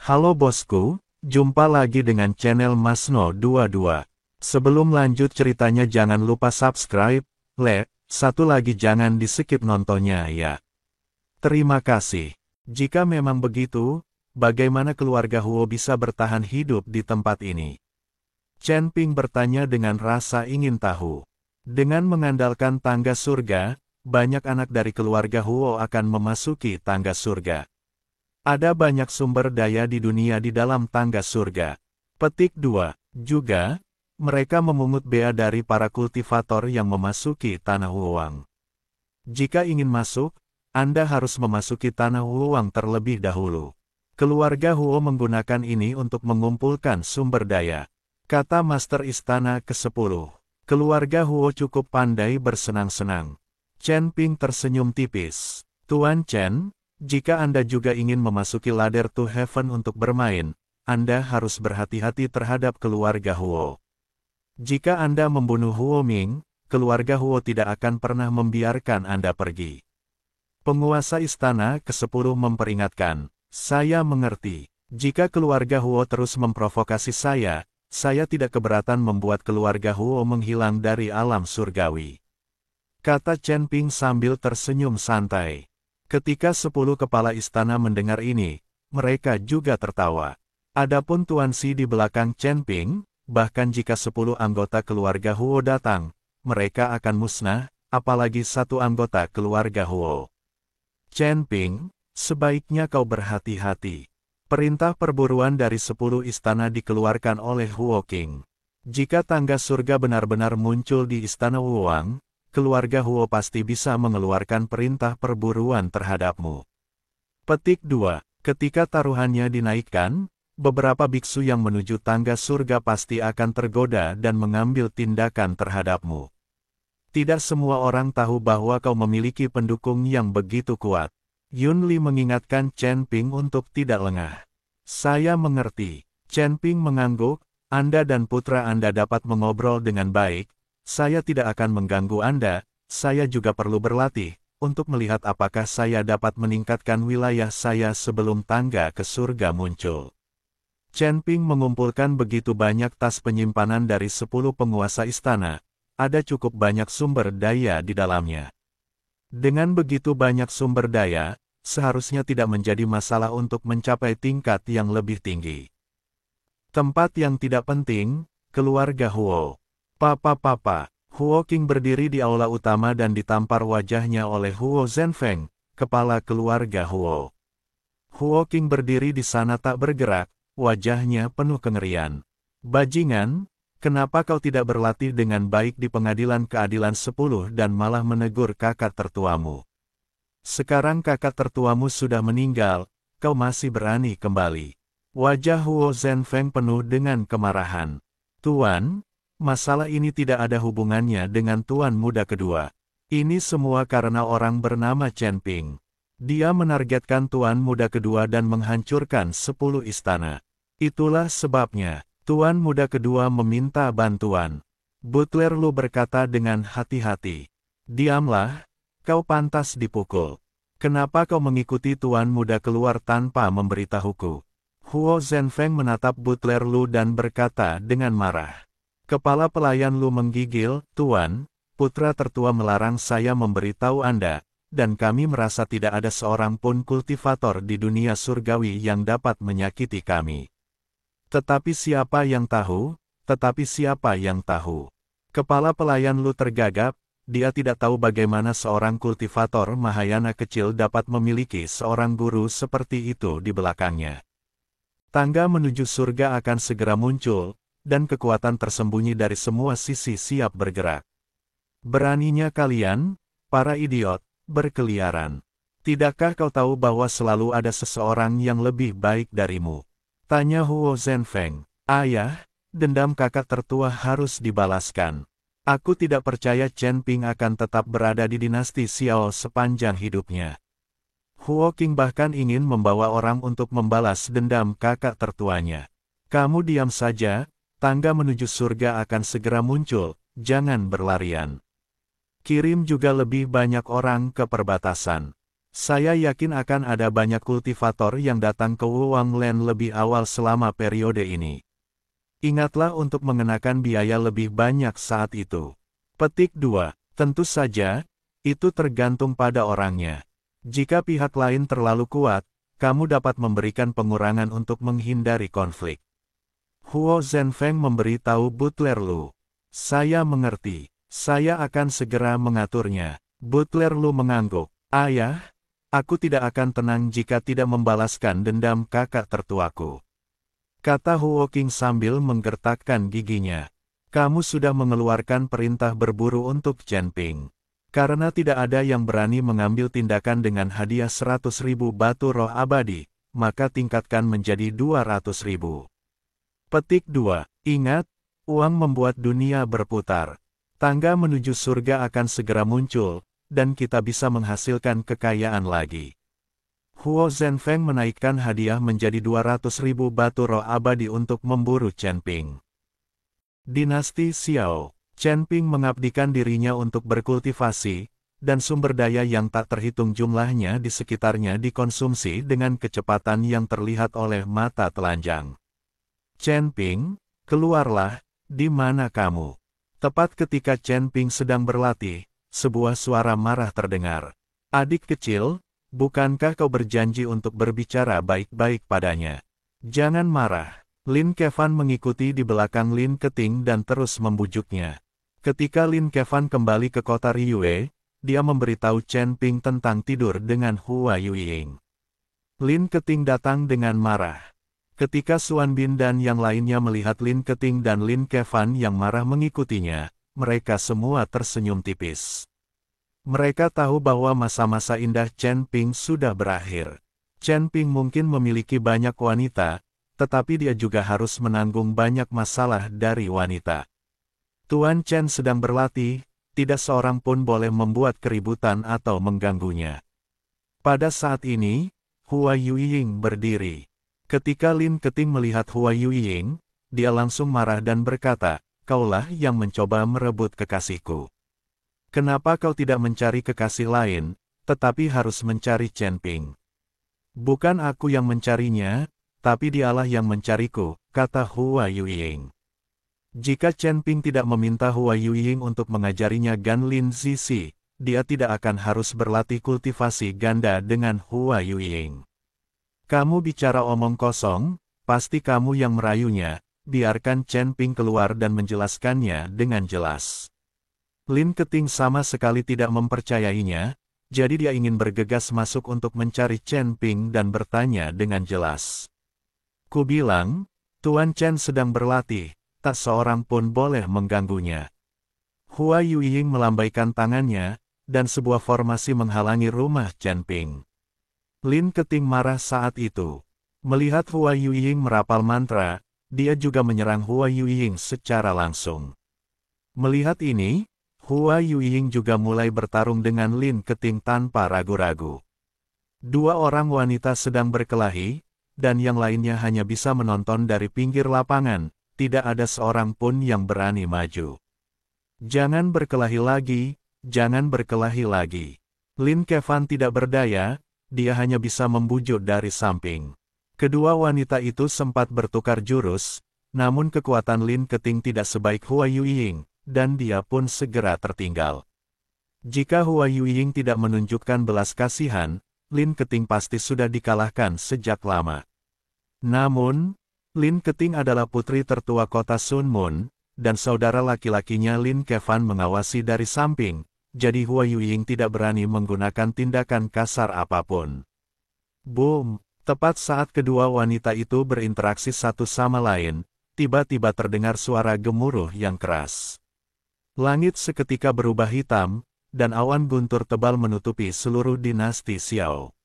Halo bosku, jumpa lagi dengan channel Masno22. Sebelum lanjut ceritanya jangan lupa subscribe, like, satu lagi jangan di skip nontonnya ya. Terima kasih. Jika memang begitu, bagaimana keluarga Huo bisa bertahan hidup di tempat ini? Chen Ping bertanya dengan rasa ingin tahu. Dengan mengandalkan tangga surga, banyak anak dari keluarga Huo akan memasuki tangga surga. Ada banyak sumber daya di dunia di dalam tangga surga. Petik 2. Juga, mereka memungut bea dari para kultivator yang memasuki tanah Huoang. Jika ingin masuk, Anda harus memasuki tanah Huoang terlebih dahulu. Keluarga Huo menggunakan ini untuk mengumpulkan sumber daya. Kata Master Istana ke-10. Keluarga Huo cukup pandai bersenang-senang. Chen Ping tersenyum tipis. Tuan Chen, jika Anda juga ingin memasuki ladder to heaven untuk bermain, Anda harus berhati-hati terhadap keluarga Huo. Jika Anda membunuh Huo Ming, keluarga Huo tidak akan pernah membiarkan Anda pergi. Penguasa Istana ke-10 memperingatkan, saya mengerti. Jika keluarga Huo terus memprovokasi saya tidak keberatan membuat keluarga Huo menghilang dari alam surgawi. Kata Chen Ping sambil tersenyum santai. Ketika 10 kepala istana mendengar ini, mereka juga tertawa. Adapun Tuan Si di belakang Chen Ping, bahkan jika 10 anggota keluarga Huo datang, mereka akan musnah, apalagi satu anggota keluarga Huo. Chen Ping, sebaiknya kau berhati-hati. Perintah perburuan dari 10 istana dikeluarkan oleh Huo King. Jika tangga surga benar-benar muncul di istana Huoang, keluarga Huo pasti bisa mengeluarkan perintah perburuan terhadapmu. Petik 2. Ketika taruhannya dinaikkan, beberapa biksu yang menuju tangga surga pasti akan tergoda dan mengambil tindakan terhadapmu. Tidak semua orang tahu bahwa kau memiliki pendukung yang begitu kuat. Yun Li mengingatkan Chen Ping untuk tidak lengah. Saya mengerti. Chen Ping mengangguk, Anda dan putra Anda dapat mengobrol dengan baik. Saya tidak akan mengganggu Anda, saya juga perlu berlatih, untuk melihat apakah saya dapat meningkatkan wilayah saya sebelum tangga ke surga muncul. Chen Ping mengumpulkan begitu banyak tas penyimpanan dari 10 penguasa istana, ada cukup banyak sumber daya di dalamnya. Dengan begitu banyak sumber daya, seharusnya tidak menjadi masalah untuk mencapai tingkat yang lebih tinggi. Tempat yang tidak penting, keluarga Huo. Papa, Huo King berdiri di aula utama dan ditampar wajahnya oleh Huo Zhenfeng, kepala keluarga Huo. Huo King berdiri di sana tak bergerak, wajahnya penuh kengerian. Bajingan, kenapa kau tidak berlatih dengan baik di pengadilan keadilan 10 dan malah menegur kakak tertuamu? Sekarang kakak tertuamu sudah meninggal, kau masih berani kembali. Wajah Huo Zhenfeng penuh dengan kemarahan. Tuan, masalah ini tidak ada hubungannya dengan Tuan Muda kedua. Ini semua karena orang bernama Chen Ping. Dia menargetkan Tuan Muda kedua dan menghancurkan 10 istana. Itulah sebabnya, Tuan Muda kedua meminta bantuan. Butler Lu berkata dengan hati-hati. Diamlah, kau pantas dipukul. Kenapa kau mengikuti Tuan Muda keluar tanpa memberitahuku? Huo Zhenfeng menatap Butler Lu dan berkata dengan marah. Kepala pelayan Lu menggigil, Tuan, putra tertua melarang saya memberitahu Anda, dan kami merasa tidak ada seorang pun kultivator di dunia surgawi yang dapat menyakiti kami. Tetapi siapa yang tahu? Kepala pelayan Lu tergagap, dia tidak tahu bagaimana seorang kultivator Mahayana kecil dapat memiliki seorang guru seperti itu di belakangnya. Tangga menuju surga akan segera muncul, dan kekuatan tersembunyi dari semua sisi siap bergerak. Beraninya kalian, para idiot, berkeliaran. Tidakkah kau tahu bahwa selalu ada seseorang yang lebih baik darimu? Tanya Huo Zhenfeng. Ayah, dendam kakak tertua harus dibalaskan. Aku tidak percaya Chen Ping akan tetap berada di dinasti Xiao sepanjang hidupnya. Huo King bahkan ingin membawa orang untuk membalas dendam kakak tertuanya. Kamu diam saja. Tangga menuju surga akan segera muncul, jangan berlarian. Kirim juga lebih banyak orang ke perbatasan. Saya yakin akan ada banyak kultivator yang datang ke Wuwangland lebih awal selama periode ini. Ingatlah untuk mengenakan biaya lebih banyak saat itu. Petik 2. Tentu saja, itu tergantung pada orangnya. Jika pihak lain terlalu kuat, kamu dapat memberikan pengurangan untuk menghindari konflik. Huo Zhenfeng memberitahu Butler Lu. Saya mengerti. Saya akan segera mengaturnya. Butler Lu mengangguk. Ayah, aku tidak akan tenang jika tidak membalaskan dendam kakak tertuaku. Kata Huo Qing sambil menggertakkan giginya. Kamu sudah mengeluarkan perintah berburu untuk Chen Ping. Karena tidak ada yang berani mengambil tindakan dengan hadiah 100.000 batu roh abadi, maka tingkatkan menjadi 200.000. Petik 2. Ingat, uang membuat dunia berputar. Tangga menuju surga akan segera muncul, dan kita bisa menghasilkan kekayaan lagi. Huo Zhenfeng menaikkan hadiah menjadi 200.000 batu roh abadi untuk memburu Chen Ping. Dinasti Xiao. Chen Ping mengabdikan dirinya untuk berkultivasi, dan sumber daya yang tak terhitung jumlahnya di sekitarnya dikonsumsi dengan kecepatan yang terlihat oleh mata telanjang. Chen Ping, keluarlah, di mana kamu? Tepat ketika Chen Ping sedang berlatih, sebuah suara marah terdengar. Adik kecil, bukankah kau berjanji untuk berbicara baik-baik padanya? Jangan marah. Lin Kevan mengikuti di belakang Lin Keting dan terus membujuknya. Ketika Lin Kevan kembali ke kota Riyue, dia memberitahu Chen Ping tentang tidur dengan Hua Yuying. Lin Keting datang dengan marah. Ketika Xuan Bin dan yang lainnya melihat Lin Keting dan Lin Kevan yang marah mengikutinya, mereka semua tersenyum tipis. Mereka tahu bahwa masa-masa indah Chen Ping sudah berakhir. Chen Ping mungkin memiliki banyak wanita, tetapi dia juga harus menanggung banyak masalah dari wanita. Tuan Chen sedang berlatih, tidak seorang pun boleh membuat keributan atau mengganggunya. Pada saat ini, Hua Yuying berdiri. Ketika Lin Keting melihat Hua Yuying, dia langsung marah dan berkata, "Kaulah yang mencoba merebut kekasihku. Kenapa kau tidak mencari kekasih lain, tetapi harus mencari Chen Ping?" "Bukan aku yang mencarinya, tapi dialah yang mencariku," kata Hua Yuying. Jika Chen Ping tidak meminta Hua Yuying untuk mengajarinya Ganlin Zizi, dia tidak akan harus berlatih kultivasi ganda dengan Hua Yuying. Kamu bicara omong kosong, pasti kamu yang merayunya, biarkan Chen Ping keluar dan menjelaskannya dengan jelas. Lin Keting sama sekali tidak mempercayainya, jadi dia ingin bergegas masuk untuk mencari Chen Ping dan bertanya dengan jelas. "Ku bilang, Tuan Chen sedang berlatih, tak seorang pun boleh mengganggunya." Hua Yuying melambaikan tangannya, dan sebuah formasi menghalangi rumah Chen Ping. Lin Keting marah saat itu. Melihat Hua Yuying merapal mantra, dia juga menyerang Hua Yuying secara langsung. Melihat ini, Hua Yuying juga mulai bertarung dengan Lin Keting tanpa ragu-ragu. Dua orang wanita sedang berkelahi, dan yang lainnya hanya bisa menonton dari pinggir lapangan, tidak ada seorang pun yang berani maju. "Jangan berkelahi lagi, jangan berkelahi lagi." Lin Kevan tidak berdaya, dia hanya bisa membujuk dari samping. Kedua wanita itu sempat bertukar jurus, namun kekuatan Lin Keting tidak sebaik Hua Yuying, dan dia pun segera tertinggal. Jika Hua Yuying tidak menunjukkan belas kasihan, Lin Keting pasti sudah dikalahkan sejak lama. Namun, Lin Keting adalah putri tertua kota Sun Mun, dan saudara laki-lakinya Lin Kevan mengawasi dari samping, jadi Hua Yuying tidak berani menggunakan tindakan kasar apapun. Boom! Tepat saat kedua wanita itu berinteraksi satu sama lain, tiba-tiba terdengar suara gemuruh yang keras. Langit seketika berubah hitam, dan awan guntur tebal menutupi seluruh dinasti Xiao.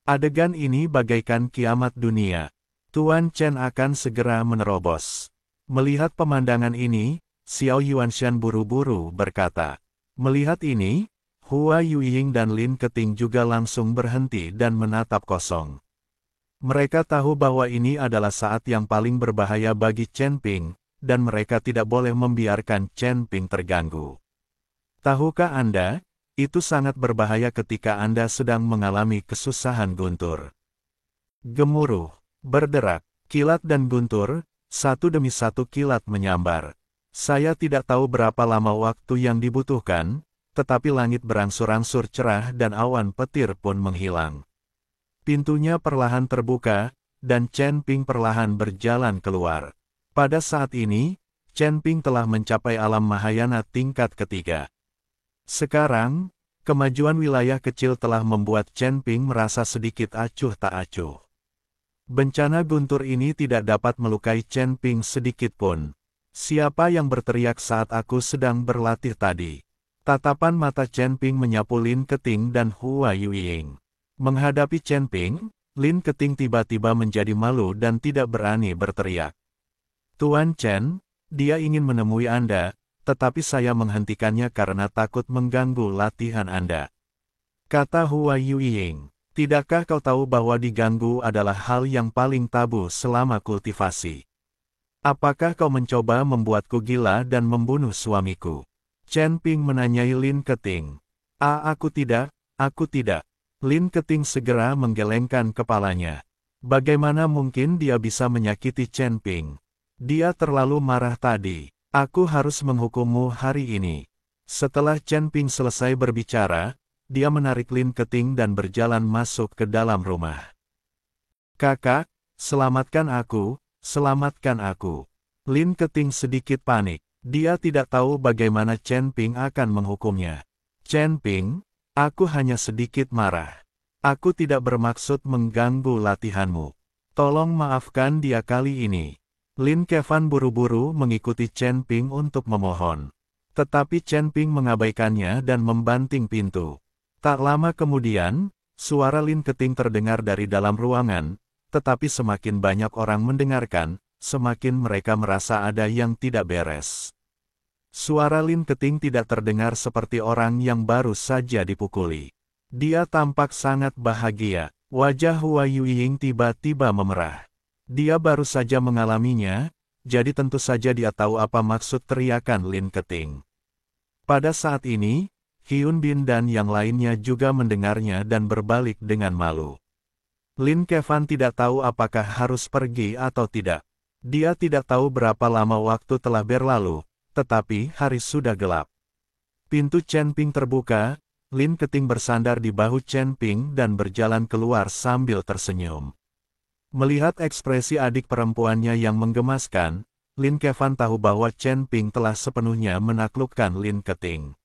Adegan ini bagaikan kiamat dunia. Tuan Chen akan segera menerobos. Melihat pemandangan ini, Xiao Yuanshan buru-buru berkata. Melihat ini, Hua Yuying dan Lin Keting juga langsung berhenti dan menatap kosong. Mereka tahu bahwa ini adalah saat yang paling berbahaya bagi Chen Ping, dan mereka tidak boleh membiarkan Chen Ping terganggu. Tahukah Anda, Itu sangat berbahaya ketika Anda sedang mengalami kesusahan guntur. Gemuruh, berderak, kilat dan guntur, satu demi satu kilat menyambar. Saya tidak tahu berapa lama waktu yang dibutuhkan, tetapi langit berangsur-angsur cerah dan awan petir pun menghilang. Pintunya perlahan terbuka, dan Chen Ping perlahan berjalan keluar. Pada saat ini, Chen Ping telah mencapai alam Mahayana tingkat ketiga. Sekarang, kemajuan wilayah kecil telah membuat Chen Ping merasa sedikit acuh tak acuh. Bencana guntur ini tidak dapat melukai Chen Ping sedikit pun. Siapa yang berteriak saat aku sedang berlatih tadi? Tatapan mata Chen Ping menyapu Lin Keting dan Hua Yueying. Menghadapi Chen Ping, Lin Keting tiba-tiba menjadi malu dan tidak berani berteriak. Tuan Chen, dia ingin menemui Anda, tetapi saya menghentikannya karena takut mengganggu latihan Anda. Kata Hua Yueying. Tidakkah kau tahu bahwa diganggu adalah hal yang paling tabu selama kultivasi? Apakah kau mencoba membuatku gila dan membunuh suamiku? Chen Ping menanyai Lin Keting. Aku tidak, aku tidak. Lin Keting segera menggelengkan kepalanya. Bagaimana mungkin dia bisa menyakiti Chen Ping? Dia terlalu marah tadi. Aku harus menghukummu hari ini. Setelah Chen Ping selesai berbicara, dia menarik Lin Keting dan berjalan masuk ke dalam rumah. Kakak, selamatkan aku, selamatkan aku. Lin Keting sedikit panik. Dia tidak tahu bagaimana Chen Ping akan menghukumnya. Chen Ping, aku hanya sedikit marah. Aku tidak bermaksud mengganggu latihanmu. Tolong maafkan dia kali ini. Lin Kevan buru-buru mengikuti Chen Ping untuk memohon. Tetapi Chen Ping mengabaikannya dan membanting pintu. Tak lama kemudian, suara Lin Keting terdengar dari dalam ruangan, tetapi semakin banyak orang mendengarkan, semakin mereka merasa ada yang tidak beres. Suara Lin Keting tidak terdengar seperti orang yang baru saja dipukuli. Dia tampak sangat bahagia. Wajah Hua Yueying tiba-tiba memerah. Dia baru saja mengalaminya, jadi tentu saja dia tahu apa maksud teriakan Lin Keting. Pada saat ini, Hyun Bin dan yang lainnya juga mendengarnya dan berbalik dengan malu. Lin Kevan tidak tahu apakah harus pergi atau tidak. Dia tidak tahu berapa lama waktu telah berlalu, tetapi hari sudah gelap. Pintu Chen Ping terbuka, Lin Keting bersandar di bahu Chen Ping dan berjalan keluar sambil tersenyum. Melihat ekspresi adik perempuannya yang menggemaskan, Lin Kevan tahu bahwa Chen Ping telah sepenuhnya menaklukkan Lin Keting.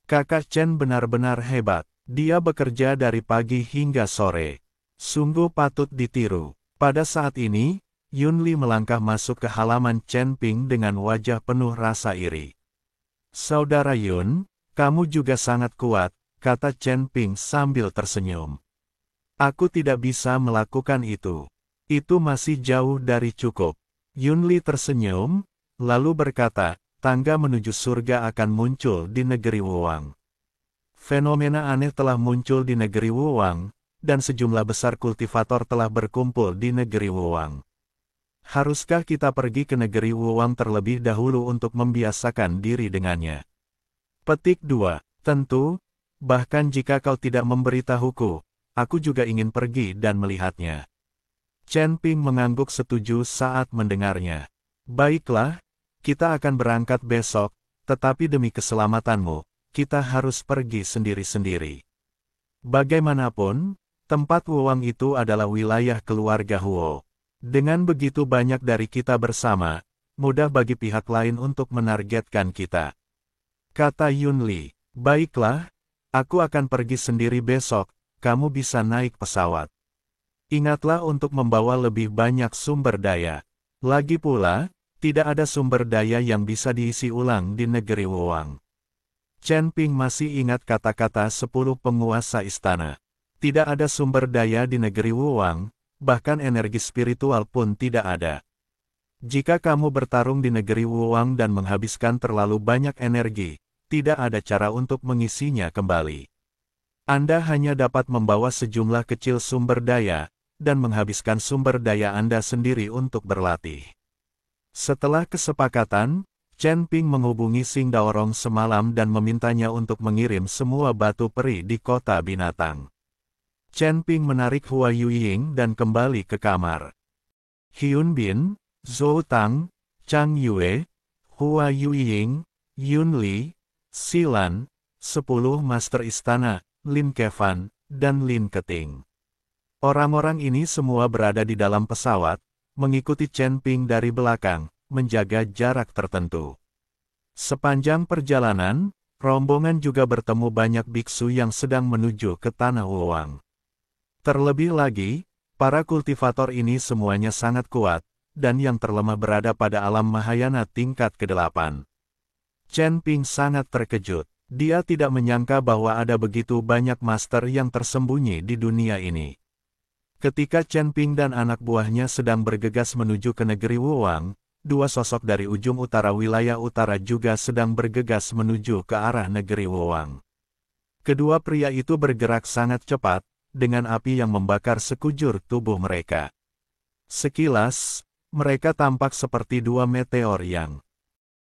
Kakak Chen benar-benar hebat. Dia bekerja dari pagi hingga sore. Sungguh patut ditiru. Pada saat ini, Yun Li melangkah masuk ke halaman Chen Ping dengan wajah penuh rasa iri. Saudara Yun, kamu juga sangat kuat, kata Chen Ping sambil tersenyum. Aku tidak bisa melakukan itu. Itu masih jauh dari cukup. Yun Li tersenyum, lalu berkata, tangga menuju surga akan muncul di negeri Wuwang. Fenomena aneh telah muncul di negeri Wuwang, dan sejumlah besar kultivator telah berkumpul di negeri Wuwang. Haruskah kita pergi ke negeri Wuwang terlebih dahulu untuk membiasakan diri dengannya? Petik 2. Tentu, bahkan jika kau tidak memberitahuku, aku juga ingin pergi dan melihatnya. Chen Ping mengangguk setuju saat mendengarnya. Baiklah, kita akan berangkat besok, tetapi demi keselamatanmu, kita harus pergi sendiri-sendiri. Bagaimanapun, tempat Wuwang itu adalah wilayah keluarga Huo. Dengan begitu banyak dari kita bersama, mudah bagi pihak lain untuk menargetkan kita. Kata Yun Li, baiklah, aku akan pergi sendiri besok, kamu bisa naik pesawat. Ingatlah untuk membawa lebih banyak sumber daya. Lagi pula, tidak ada sumber daya yang bisa diisi ulang di negeri Wuwang. Chen Ping masih ingat kata-kata 10 penguasa istana. Tidak ada sumber daya di negeri Wuwang, bahkan energi spiritual pun tidak ada. Jika kamu bertarung di negeri Wuwang dan menghabiskan terlalu banyak energi, tidak ada cara untuk mengisinya kembali. Anda hanya dapat membawa sejumlah kecil sumber daya, dan menghabiskan sumber daya Anda sendiri untuk berlatih. Setelah kesepakatan, Chen Ping menghubungi Sing Daorong semalam dan memintanya untuk mengirim semua batu peri di kota binatang. Chen Ping menarik Hua Yuying dan kembali ke kamar. Hyun Bin, Zhou Tang, Chang Yue, Hua Yuying, Yun Li, Silan, 10 Master Istana, Lin Kevan, dan Lin Keting. Orang-orang ini semua berada di dalam pesawat, mengikuti Chen Ping dari belakang, menjaga jarak tertentu. Sepanjang perjalanan, rombongan juga bertemu banyak biksu yang sedang menuju ke Tanah Wuwang. Terlebih lagi, para kultivator ini semuanya sangat kuat, dan yang terlemah berada pada alam Mahayana tingkat ke-8. Chen Ping sangat terkejut. Dia tidak menyangka bahwa ada begitu banyak master yang tersembunyi di dunia ini. Ketika Chen Ping dan anak buahnya sedang bergegas menuju ke negeri Wuwang, dua sosok dari ujung utara wilayah utara juga sedang bergegas menuju ke arah negeri Wuwang. Kedua pria itu bergerak sangat cepat, dengan api yang membakar sekujur tubuh mereka. Sekilas, mereka tampak seperti dua meteor yang